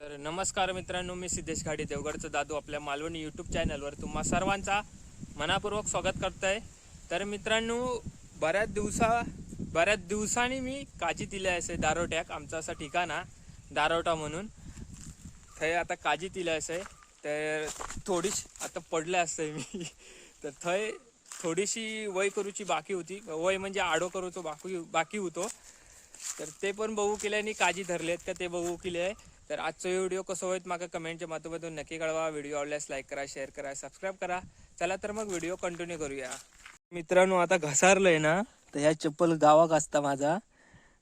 तर नमस्कार मित्रांनो, मी सिद्धेश घाडी देवगडचा दादू आपल्या मालवणी यूट्यूब चॅनलवर तुम्हा सर्वांचा मनापूर्वक स्वागत करतोय. तर मित्रांनो, बऱ्याच दिवसांनी मी काजी दिले असे दारोट्याक आमचा असा ठिकाणा दारोटा म्हणून थंय आता काजी दिले असे. तर थोडीशी आता पडले असते मी तर थंय थोडीशी वय करूची बाकी होती, वय म्हणजे आडो करूचो बाकी होतो. तर ते पण बघू केले आणि काजी धरलेत का ते बघू केले. तर आजचा व्हिडिओ कसं होईल मागा कमेंटच्या माध्यमातून नक्की कळवा. व्हिडिओ आवडल्यास लाईक करा, शेअर करा, सबस्क्राईब करा. चला तर मग व्हिडिओ कंटिन्यू करूया. मित्रांनो, आता घसारलंय ना, तर ह्या चप्पल गावाक असता माझा,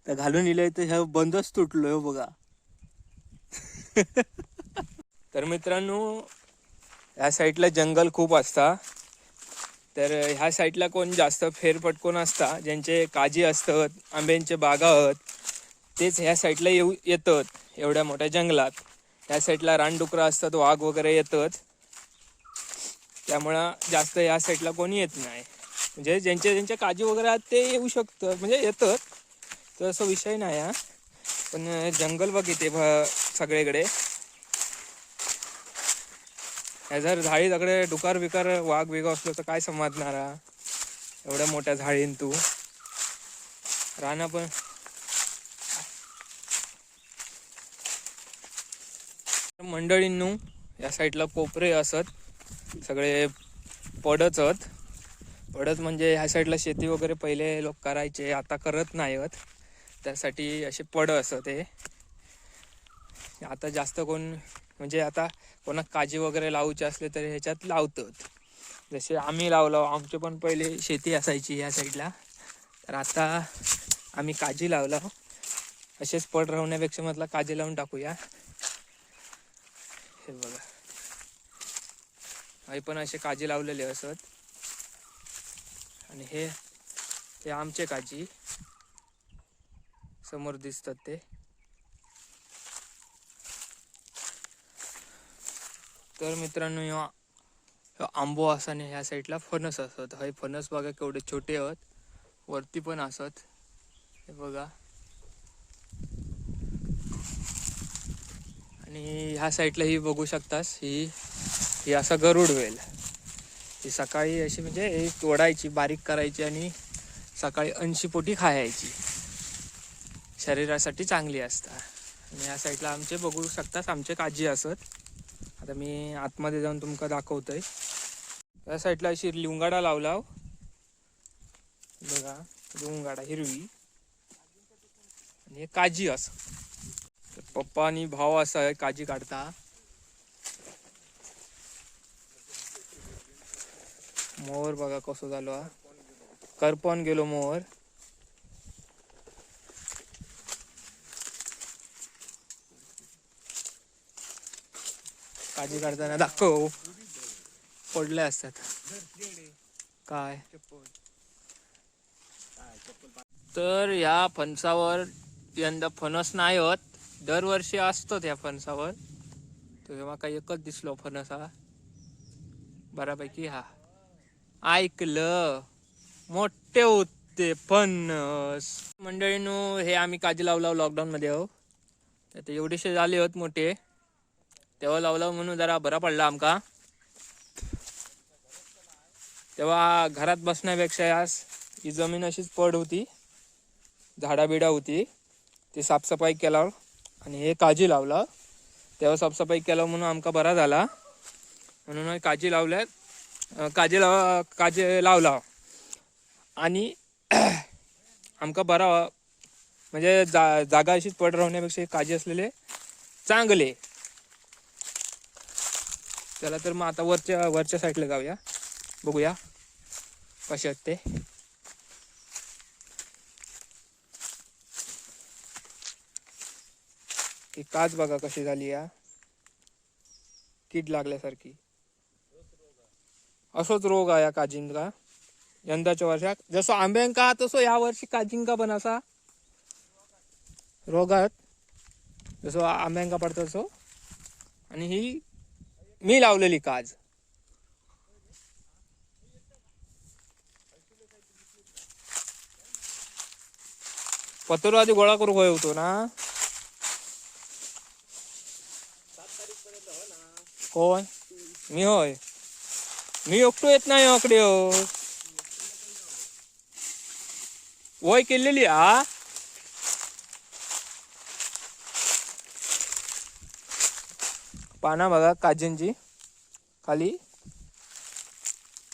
तर घालून इलंय तर ह्या बंदच तुटलोय हो बघा. तर मित्रांनो, ह्या साईडला जंगल खूप असता. तर ह्या साईडला कोण जास्त फेरफटकोन असता, ज्यांचे काजी असतात, आंब्यांचे बागा आहेत, तेच ह्या साईडला येतात एवढ्या मोठ्या जंगलात. ह्या साईडला रानडुकरं असतात, वाघ वगैरे येतात, त्यामुळं जास्त ह्या साईडला कोणी येत नाही. म्हणजे ज्यांच्या काजी वगैरे आहेत ते येऊ शकतात, म्हणजे येतात, तर असं विषय नाही हा. पण जंगल बघ इथे सगळीकडे. ह्या जर झाडी सगळे डुकार बिकार वाघ बिघ असलो तर काय समजणार हा एवढ्या मोठ्या झाडीन तू राहणं. पण मंडळींनू, या साईडला कोपरे असत सगळे, पडत म्हणजे ह्या साईडला शेती वगैरे पहिले लोक करायचे, आता करत नाही. त्यासाठी असे पड असत. हे आता जास्त कोण, म्हणजे आता कोणाक काजी वगैरे लावूचे असले तर ह्याच्यात लावतात. जसे आम्ही लावलो, आमची पण पहिले शेती असायची ह्या साईडला, तर आता आम्ही काजी लावलो. असेच पड राहण्यापेक्षा म्हटलं काजी लावून टाकूया. हे बघा, आई पण असे काजी लावलेले असत. आणि हे आमचे काजी समोर दिसतात ते. तर मित्रांनो, ह्यो आंबो असा आणि ह्या साईडला फणस असत. हे फणस बघा केवढे छोटे आहेत, वरती पण असत. हे बघा. आणि ह्या साईडला ही बघू शकतास, ही असा गरुड वेल. ही सकाळी अशी म्हणजे ही तोडायची, बारीक करायची आणि सकाळी 80 पोटी खायची, शरीरासाठी चांगली असतात. आणि ह्या साईडला आमचे बघू शकतास, आमचे काजी असत. आता मी आतमध्ये जाऊन तुमका दाखवतोय. या साईडला अशी लिंगाडा लावला बघा, लिंगाडा हिरवी. आणि हे काजी असं, पप्पा आणि भाव असा आहे काजी काढता. मोर बघा कसं झालो हा, करपण गेलो मोर. काजी काढताना दाखव, पडले असतात काय. तर ह्या फणसावर यंदा फणस नाही होत, दरवर्षी असतो त्या फणसावर. तेव्हा काही एकच दिसलो फणस हा बऱ्यापैकी. हा ऐकलं, मोठे होते फणस. मंडळींनो, हे आम्ही काजी लावला लॉकडाऊन मध्ये हो, ते एवढेसे झाले होत मोठे, तेव्हा लावला म्हणून जरा बरा पडला आमका. तेव्हा घरात बसण्यापेक्षा ही जमीन अशीच पड होती, झाडाबिडा होती, ती साफसफाई केला आणि हे काजी लावला. तेव्हा साफसफाई केला म्हणून आमका बरा झाला, म्हणून काजी लावला आणि आमका बरा, म्हणजे जागा अशीच पड राहण्यापेक्षा काजी असलेले चांगले. चला तर मग आता वरच्या साईडला जाऊया, बघूया कसे आहेत ते. ही काच बघा कशी झाली, या कीड लागल्यासारखी. असोच रोग आहे या काजींका यंदाच्या वर्षात. जसं आंब्यांका तसं या वर्षी काजींका पण असा रोग आहेत, जसं आंब्यांका पडतो तसं. आणि ही मी लावलेली काज. पत्र आधी गोळा करू होतो ना. कोण? मी होय, मी एकटो येत नाही आकडे वय केलेली हा. पाना बघा काजींची खाली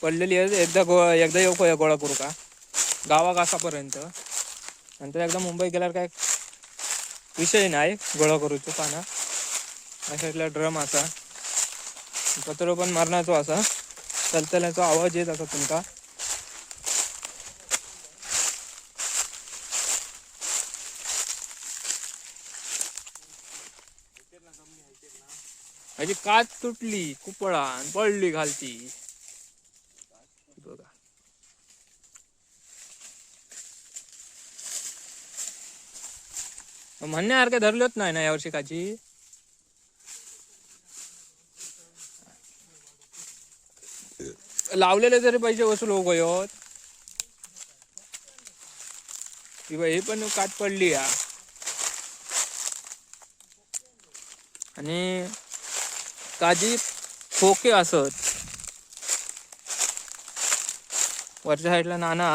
पडलेली आहे. एकदा येऊ का गोळा करू का गावा कासापर्यंत, नंतर एकदा मुंबई गेल्यावर काय विषय नाही गोळा करूचो पाना. अशा इथला ड्रम असा कचरो पण मारण्याचो असा चलतल्याचो आवाज येत असा तुमका. ह्याची काच तुटली कुपळा पडली घालती बघा. म्हणण्यासारखे धरलोच नाही ना यावर्षी काची. लावलेले तरी पैसे वसूल हो गयोत. ही पण काच पडली या. आणि काजी खोके असत वरच्या साईडला नाना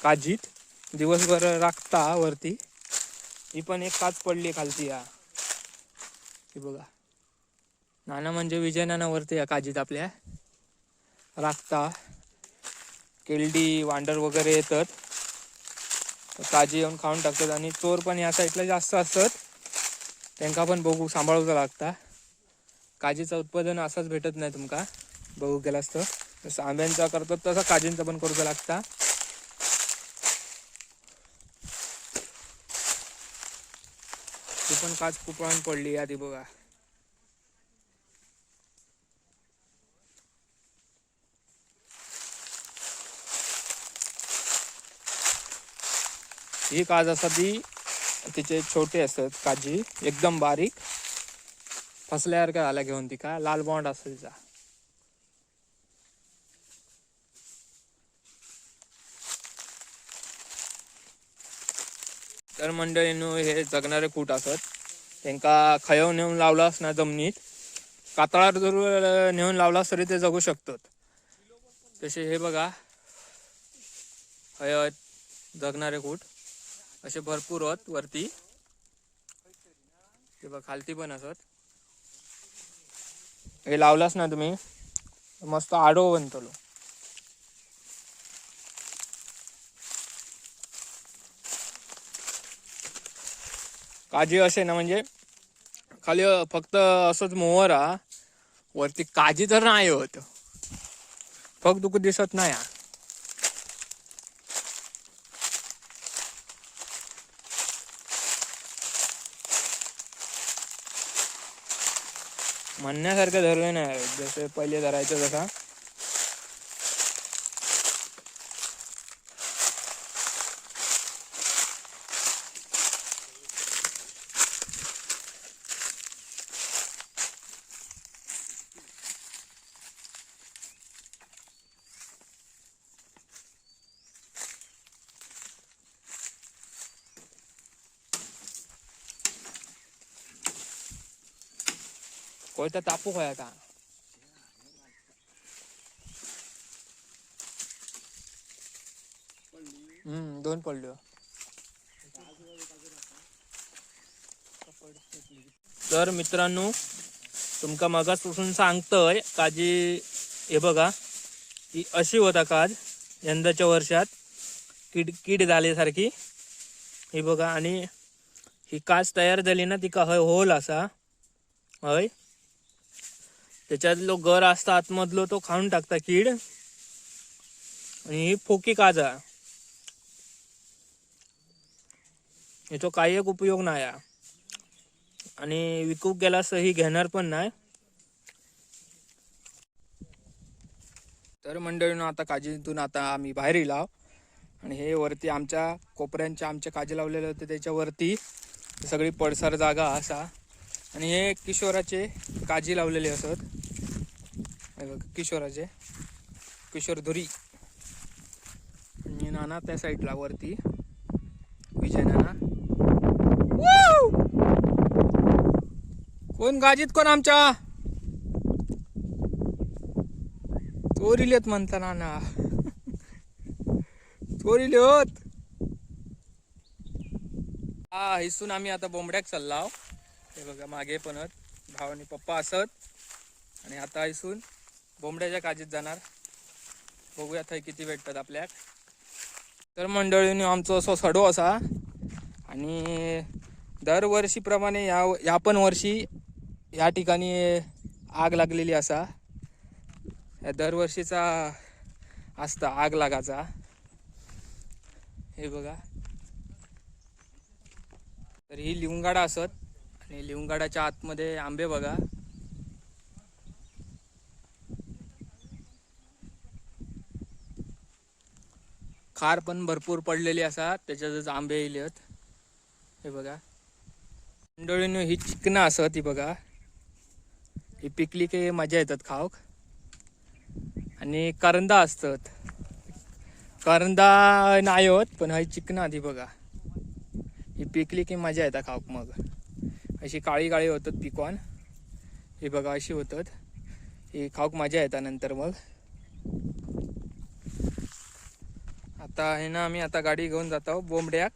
काजीत दिवसभर राखता वरती. ही पण एक काच पडली खालती या. ही बघा नाना म्हणजे विजय नाना वरती या काजीत आपल्या राखता. केलडी वांडर वगैरे येतात काजी येऊन खाऊन टाकतात. आणि चोर पण या साईडला जास्त असतात, त्यांना पण बघू सांभाळूचा लागता. काजीचं उत्पादन असंच भेटत नाही तुमका बघू गेलास तर. जसं आंब्यांचा करतात तसं काजींचा पण करूचा लागता. ती पण काच कुपळान पडली आधी बघा. ही काज असतात ती तिचे छोटे असतात काजी एकदम बारीक फसल्यासारखं झाला घेऊन ती का लाल बॉन्ड असतो तिचा. तर मंडळींनो हे जगणारे कूट असत. त्यांका खयव नेऊन लावलास ना जमिनीत कातळात जर नेऊन लावलास तरी ते जगू शकतात. तसे हे बघा हयत जगणारे कूट असे भरपूर आहेत वरती. ते बघ खालती पण असत. हे लावलास ना तुम्ही मस्त आडो बनतलो. काजी असे ना म्हणजे खाली फक्त असंच मोहर हा वरती काजी तर नाही होत. फक्त दुःख दिसत नाही. म्हणण्यासारखं धरलं नाही जसं पहिले धरायचं तसा. कोयता तापू होया का. दोन पडलो. तर मित्रांनो तुमका मगाचपासून सांगतोय काजी हे बघा ही अशी होता काज यंदाच्या वर्षात कीड झाल्यासारखी. ही बघा आणि ही काच तयार झाली ना तिका हय होल असा हय त्याच्यातलो गर असता आतमधलो तो खाऊन टाकता कीड. आणि ही फोकी काजा याचा काही एक उपयोग नाही आणि विकूक गेलास ही घेणार पण नाही. तर मंडळीनं आता काजीतून आता आम्ही बाहेर येलो आणि हे वरती आमच्या कोपऱ्यांच्या आमच्या काजी लावलेले होते त्याच्यावरती सगळी पडसार जागा असा. आणि हे किशोराचे काजी लावलेले असत किशोराचे किशोरधुरी. आणि नाना त्या साईडला वरती विजय नाना कोण गाजीत कोण आमच्या चोरीलेत म्हणता ना चोरीले होत. हा हिसून आम्ही आता बोंबड्याक चाललाव. हे बघा मागे पण भाव आणि पप्पा असत आणि आता हिसून बोंबड्याच्या काजीत जाणार. बघूया थंय किती भेटतात आपल्याक. तर मंडळींनी आमचं असं सडो असा आणि दरवर्षीप्रमाणे या पण वर्षी या ठिकाणी आग लागलेली असा. या दरवर्षीचा असता आग लागाचा. हे बघा तर ही लिवंगाडा असत आणि लिवंगाडाच्या आतमध्ये आंबे बघा. खार पण भरपूर पडलेली असा त्याच्यातच आंबे येलेत. हे बघा मंडळींनो ही चिकना असत. ही बघा ही पिकली की मजा येतात खाऊक. आणि करंदा असतात. करंदा नाही होत पण ही चिकना ती बघा ही पिकली की मजा येतात खाऊक. मग अशी काळी काळी होतात पिकवान. हे बघा अशी होतात. ही खाऊक मजा येतात नंतर. मग आता आहे ना आम्ही आता गाडी घेऊन जातो बोंबड्याक.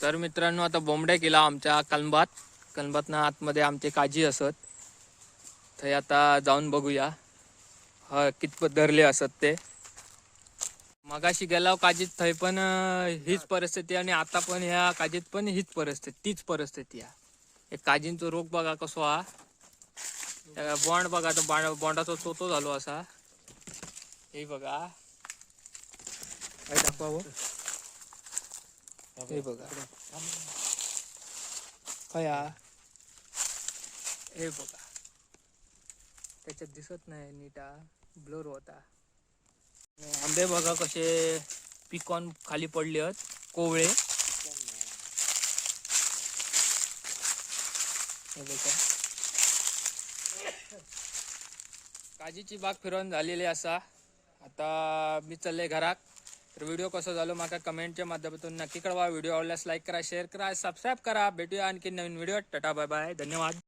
तर मित्रांनो आता बोंबड्या केला आमच्या कलंबात आतमध्ये आमचे काजी असत. थंय आता जाऊन बघूया हा कितपत धरले असत ते. मगाशी गेला काजीत थंय पण हीच परिस्थिती आणि आता पण ह्या काजीत पण हीच परिस्थिती तीच परिस्थिती आहे. हे काजींचा रोग बघा कसो हा. बॉन्ड बघा तर बॉन्डाचा चोतो झालो असा. हे बघा काय दाखवावं. हे बघा काय हे बघा त्याच्यात दिसत नाही नीटा ब्लर होता. आंबे बघा कसे पिकॉन खाली पडले आहेत कोवळे. हे बघा काजीची बाग फिरवून झालेली असा. आता मी चालले घरात. तर व्हिडिओ कसं झालं माका कमेंटच्या माध्यमातून नक्की कळवा. व्हिडिओ आवडल्यास लाईक करा, शेअर करा, सबस्क्राईब करा. भेटूया आणखी नवीन व्हिडिओ. टाटा बाय बाय धन्यवाद.